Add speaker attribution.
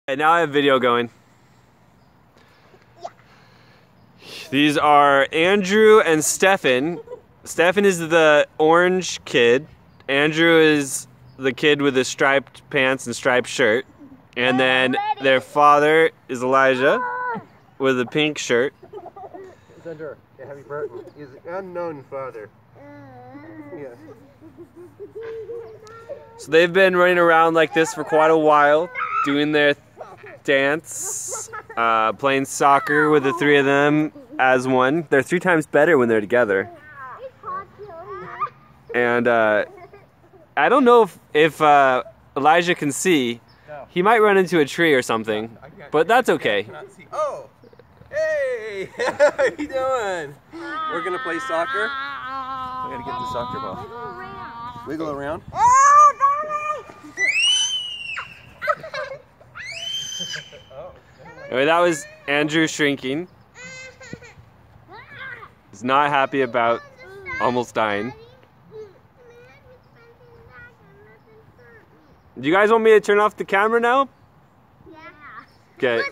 Speaker 1: And now I have video going. These are Andrew and Stefan. Stefan is the orange kid. Andrew is the kid with the striped pants and striped shirt. And then their father is Elijah with a pink shirt.
Speaker 2: Happy birthday. He's an unknown father. Yeah.
Speaker 1: So they've been running around like this for quite a while, doing their dance, playing soccer with the three of them as one. They're 3 times better when they're together. And I don't know if Elijah can see. He might run into a tree or something, but that's okay.
Speaker 2: Oh! Hey! How you doing? We're gonna play soccer. I gotta get the soccer ball. Wiggle around.
Speaker 1: Anyway, that was Andrew shrinking. He's not happy about almost dying. Do you guys want me to turn off the camera now? Yeah. Okay.